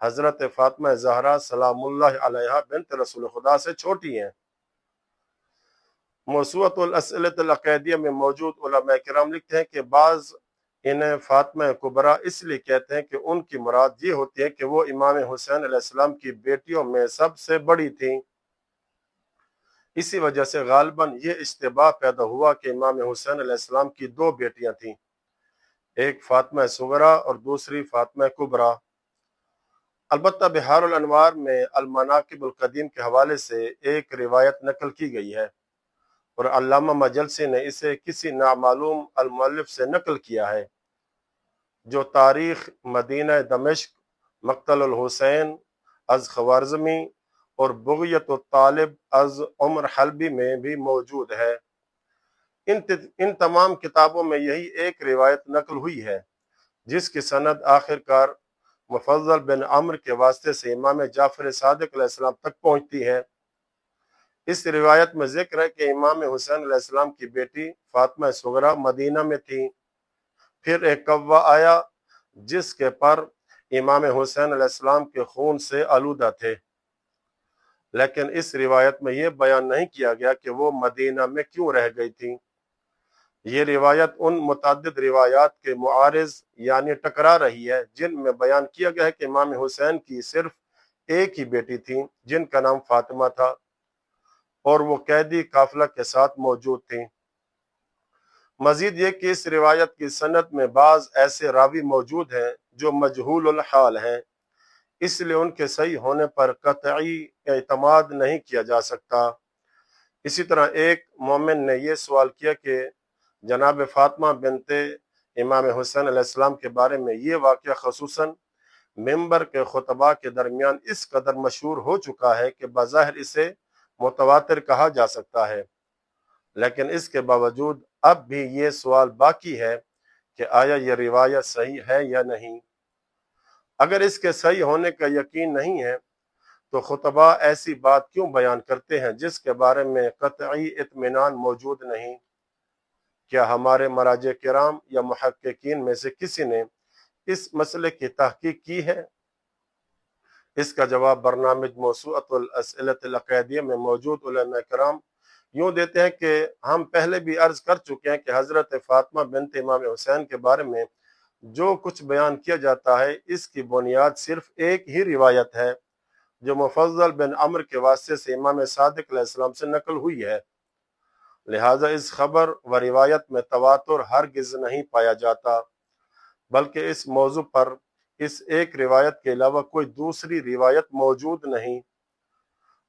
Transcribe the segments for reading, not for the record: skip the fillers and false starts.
حضرت فاطمہ زہرا سلام اللہ علیہا بنت رسول خدا سے چھوٹی ہیں۔ موسوعۃ الاسئلۃ العقیدیہ میں موجود علماء کرام لکھتے ہیں کہ بعض انہیں فاطمہ کبریٰ اس لیے کہتے ہیں کہ ان کی مراد یہ ہوتی ہے کہ وہ امام حسین علیہ السلام کی بیٹیوں میں سب سے بڑی تھیں۔ اسی وجہ سے غالباً یہ اشتباہ پیدا ہوا کہ امام حسین علیہ السلام کی دو بیٹیاں تھیں، ایک فاطمہ صغریٰ اور دوسری فاطمہ کبریٰ۔ البتہ بحار الانوار میں المناقب القدیم کے حوالے سے ایک روایت نقل کی گئی ہے اور علامہ مجلسی نے اسے کسی نامعلوم المؤلف سے نقل کیا ہے، جو تاریخ مدینہ دمشق، مقتل الحسین از خوارزمی اور بغیت الطالب از عمر حلبی میں بھی موجود ہے۔ ان تمام کتابوں میں یہی ایک روایت نقل ہوئی ہے جس کی سند آخر کار مفضل بن عمر کے واسطے سے امام جعفر صادق علیہ السلام تک پہنچتی ہے۔ اس روایت میں ذکر ہے کہ امام حسین علیہ السلام کی بیٹی فاطمہ صغریٰ مدینہ میں تھی، پھر ایک کوا آیا جس کے پر امام حسین علیہ السلام کے خون سے آلودہ تھے، لیکن اس روایت میں یہ بیان نہیں کیا گیا کہ وہ مدینہ میں کیوں رہ گئی تھی۔ یہ روایت ان متعدد روایات کے معارض یعنی ٹکرا رہی ہے جن میں بیان کیا گیا ہے کہ امام حسین کی صرف ایک ہی بیٹی تھی جن کا نام فاطمہ تھا اور وہ قیدی قافلہ کے ساتھ موجود تھیں۔ مزید یہ کہ اس روایت کی سند میں بعض ایسے راوی موجود ہیں جو مجہول الحال ہیں، اس لیے ان کے صحیح ہونے پر قطعی اعتماد نہیں کیا جا سکتا۔ اسی طرح ایک مومن نے یہ سوال کیا کہ جناب فاطمہ بنت امام حسین علیہ السلام کے بارے میں یہ واقعہ خصوصاً ممبر کے خطباء کے درمیان اس قدر مشہور ہو چکا ہے کہ بظاہر اسے متواتر کہا جا سکتا ہے، لیکن اس کے باوجود اب بھی یہ سوال باقی ہے کہ آیا یہ روایت صحیح ہے یا نہیں۔ اگر اس کے صحیح ہونے کا یقین نہیں ہے تو خطباء ایسی بات کیوں بیان کرتے ہیں جس کے بارے میں قطعی اطمینان موجود نہیں؟ کیا ہمارے مراجع کرام یا محققین میں سے کسی نے اس مسئلے کی تحقیق کی ہے؟ اس کا جواب برنامج موسوعۃ الاسئلۃ العقیدیہ میں موجود علماء کرام یوں دیتے ہیں کہ ہم پہلے بھی عرض کر چکے ہیں کہ حضرت فاطمہ بنت امام حسین کے بارے میں جو کچھ بیان کیا جاتا ہے اس کی بنیاد صرف ایک ہی روایت ہے جو مفضل بن عمر کے واسطے سے امام صادق علیہ السلام سے نقل ہوئی ہے، لہٰذا اس خبر و روایت میں تواتر ہرگز نہیں پایا جاتا، بلکہ اس موضوع پر اس ایک روایت کے علاوہ کوئی دوسری روایت موجود نہیں۔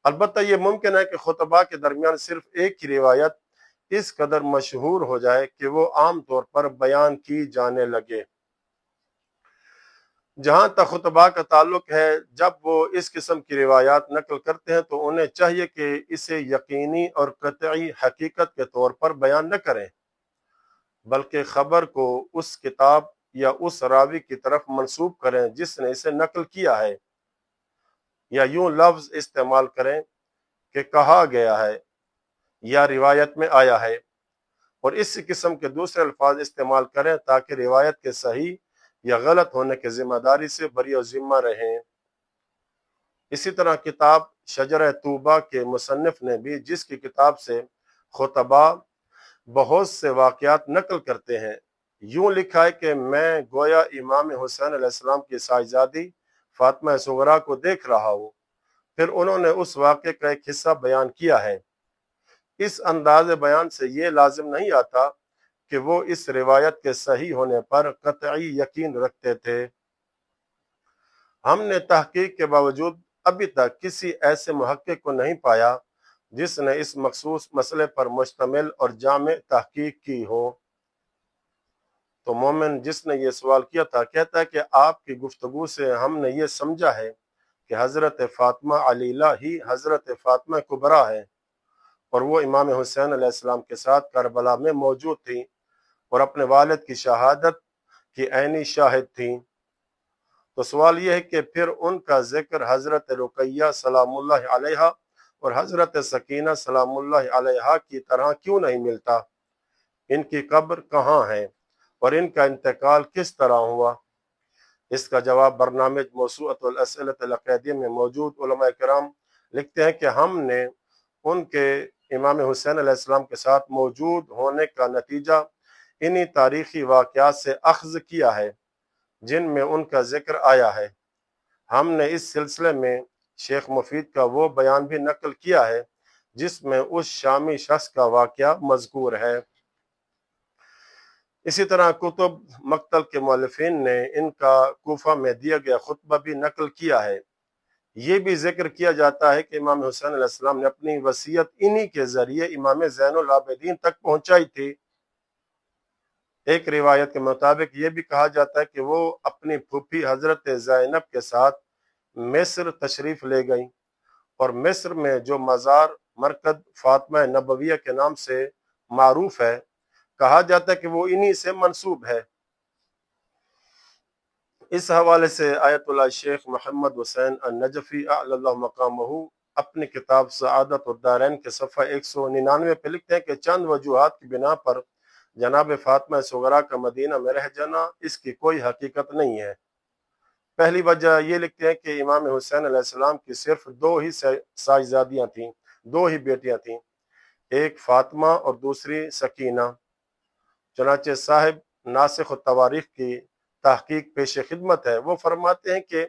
البتہ یہ ممکن ہے کہ خطباء کے درمیان صرف ایک ہی روایت اس قدر مشہور ہو جائے کہ وہ عام طور پر بیان کی جانے لگے۔ جہاں تک خطباء کا تعلق ہے، جب وہ اس قسم کی روایات نقل کرتے ہیں تو انہیں چاہیے کہ اسے یقینی اور قطعی حقیقت کے طور پر بیان نہ کریں، بلکہ خبر کو اس کتاب یا اس راوی کی طرف منسوب کریں جس نے اسے نقل کیا ہے، یا یوں لفظ استعمال کریں کہ کہا گیا ہے یا روایت میں آیا ہے، اور اس قسم کے دوسرے الفاظ استعمال کریں تاکہ روایت کے صحیح یا غلط ہونے کی ذمہ داری سے بری و ذمہ رہیں۔ اسی طرح کتاب شجرہ طوبہ کے مصنف نے بھی، جس کی کتاب سے خطباء بہت سے واقعات نقل کرتے ہیں، یوں لکھا ہے کہ میں گویا امام حسین علیہ السلام کی صاحبزادی فاطمہ صغریٰ کو دیکھ رہا ہوں، پھر انہوں نے اس واقعے کا ایک حصہ بیان کیا ہے۔ اس انداز بیان سے یہ لازم نہیں آتا کہ وہ اس روایت کے صحیح ہونے پر قطعی یقین رکھتے تھے۔ ہم نے تحقیق کے باوجود ابھی تک کسی ایسے محقق کو نہیں پایا جس نے اس مخصوص مسئلے پر مشتمل اور جامع تحقیق کی ہو۔ تو مومن جس نے یہ سوال کیا تھا کہتا ہے کہ آپ کی گفتگو سے ہم نے یہ سمجھا ہے کہ حضرت فاطمہ علیلہ ہی حضرت فاطمہ کبریٰ ہے اور وہ امام حسین علیہ السلام کے ساتھ کربلا میں موجود تھیں اور اپنے والد کی شہادت کی عینی شاہد تھیں۔ تو سوال یہ ہے کہ پھر ان کا ذکر حضرت رقیہ سلام اللہ علیہا اور حضرت سکینہ سلام اللہ علیہا کی طرح کیوں نہیں ملتا؟ ان کی قبر کہاں ہے اور ان کا انتقال کس طرح ہوا؟ اس کا جواب برنامج موسوعۃ الاسئلۃ العقیدیہ میں موجود علماء کرام لکھتے ہیں کہ ہم نے ان کے امام حسین علیہ السلام کے ساتھ موجود ہونے کا نتیجہ انہی تاریخی واقعات سے اخذ کیا ہے جن میں ان کا ذکر آیا ہے۔ ہم نے اس سلسلے میں شیخ مفید کا وہ بیان بھی نقل کیا ہے جس میں اس شامی شخص کا واقعہ مذکور ہے۔ اسی طرح کتب مقتل کے مؤلفین نے ان کا کوفہ میں دیا گیا خطبہ بھی نقل کیا ہے۔ یہ بھی ذکر کیا جاتا ہے کہ امام حسین علیہ السلام نے اپنی وصیت انہی کے ذریعے امام زین العابدین تک پہنچائی تھی۔ ایک روایت کے مطابق یہ بھی کہا جاتا ہے کہ وہ اپنی پھوپھی حضرت زینب کے ساتھ مصر تشریف لے گئیں، اور مصر میں جو مزار مرکز فاطمہ نبویہ کے نام سے معروف ہے، کہا جاتا ہے کہ وہ انہی سے منسوب ہے۔ اس حوالے سے آیت اللہ شیخ محمد حسین النجفی اعلی اللہ مقامہ اپنی کتاب سعادت الدارین کے صفحہ 199 پہ لکھتے ہیں کہ چند وجوہات کی بنا پر جناب فاطمہ صغرا کا مدینہ میں رہ جانا اس کی کوئی حقیقت نہیں ہے۔ پہلی وجہ یہ لکھتے ہیں کہ امام حسین علیہ السلام کی صرف دو ہی صاحبزادیاں تھیں، دو ہی بیٹیاں تھیں، ایک فاطمہ اور دوسری سکینہ۔ چنانچہ صاحب ناسخ التواریخ کی تحقیق پیش خدمت ہے، وہ فرماتے ہیں کہ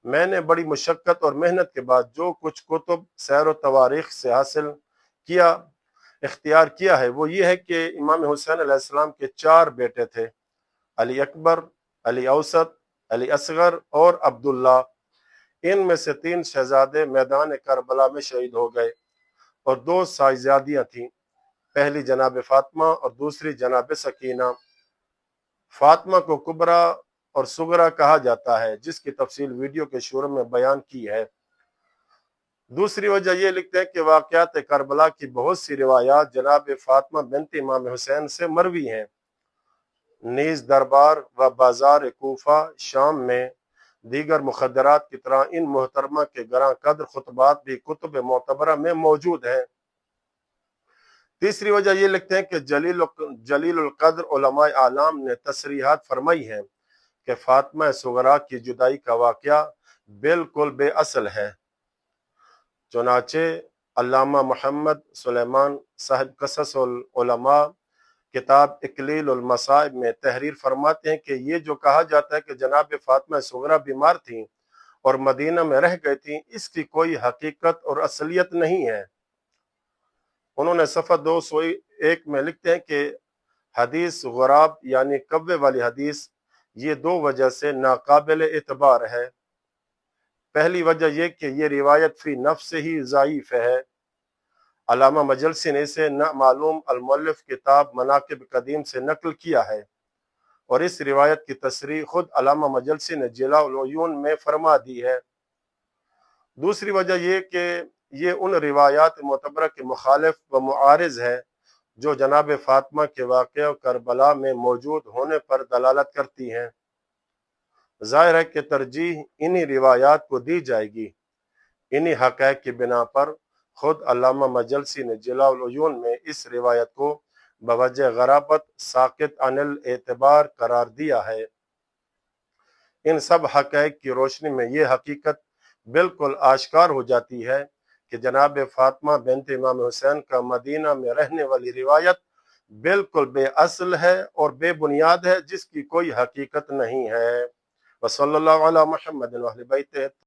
میں نے بڑی مشقت اور محنت کے بعد جو کچھ کتب سیر و تواریخ سے حاصل کیا اختیار کیا ہے وہ یہ ہے کہ امام حسین علیہ السلام کے 4 بیٹے تھے، علی اکبر، علی اوسط، علی اصغر اور عبداللہ۔ ان میں سے 3 شہزادے میدان کربلا میں شہید ہو گئے اور 2 صاحبزادیاں تھیں، پہلی جناب فاطمہ اور دوسری جناب سکینہ۔ فاطمہ کو کبرا اور صغرا کہا جاتا ہے، جس کی تفصیل ویڈیو کے شروع میں بیان کی ہے۔ دوسری وجہ یہ لکھتے ہیں کہ واقعات کربلا کی بہت سی روایات جناب فاطمہ بنت امام حسین سے مروی ہیں، نیز دربار و بازار کوفہ شام میں دیگر مخدرات کی طرح ان محترمہ کے گراں قدر خطبات بھی کتب معتبرہ میں موجود ہیں۔ تیسری وجہ یہ لکھتے ہیں کہ جلیل القدر علماء اعلام نے تصریحات فرمائی ہیں کہ فاطمہ صغرا کی جدائی کا واقعہ بالکل بے اصل ہے۔ چنانچہ علامہ محمد سلیمان صاحب قصص العلماء کتاب اکلیل المصائب میں تحریر فرماتے ہیں کہ یہ جو کہا جاتا ہے کہ جناب فاطمہ صغرا بیمار تھیں اور مدینہ میں رہ گئی تھیں، اس کی کوئی حقیقت اور اصلیت نہیں ہے۔ انہوں نے صفحہ 201 میں لکھتے ہیں کہ حدیث غراب یعنی کوے والی حدیث یہ 2 وجہ سے ناقابل اعتبار ہے۔ پہلی وجہ یہ کہ یہ روایت فی نفس ہی ضعیف ہے۔ علامہ مجلسی نے اسے نہ معلوم المؤلف کتاب مناقب قدیم سے نقل کیا ہے، اور اس روایت کی تصریح خود علامہ مجلسی نے جلاء العیون میں فرما دی ہے۔ دوسری وجہ یہ کہ یہ ان روایات معتبرہ کے مخالف و معارض ہے جو جناب فاطمہ کے واقعہ کربلا میں موجود ہونے پر دلالت کرتی ہیں۔ ظاہر ہے کہ ترجیح انہی روایات کو دی جائے گی۔ انہی حقائق کی بنا پر خود علامہ مجلسی نے جلاء العیون میں اس روایت کو بوجہ غرابت ساقط عن الاعتبار قرار دیا ہے۔ ان سب حقائق کی روشنی میں یہ حقیقت بالکل آشکار ہو جاتی ہے کہ جناب فاطمہ بنت امام حسین کا مدینہ میں رہنے والی روایت بالکل بے اصل ہے اور بے بنیاد ہے، جس کی کوئی حقیقت نہیں ہے۔ وصلی اللہ علی محمد و اہل بیتہ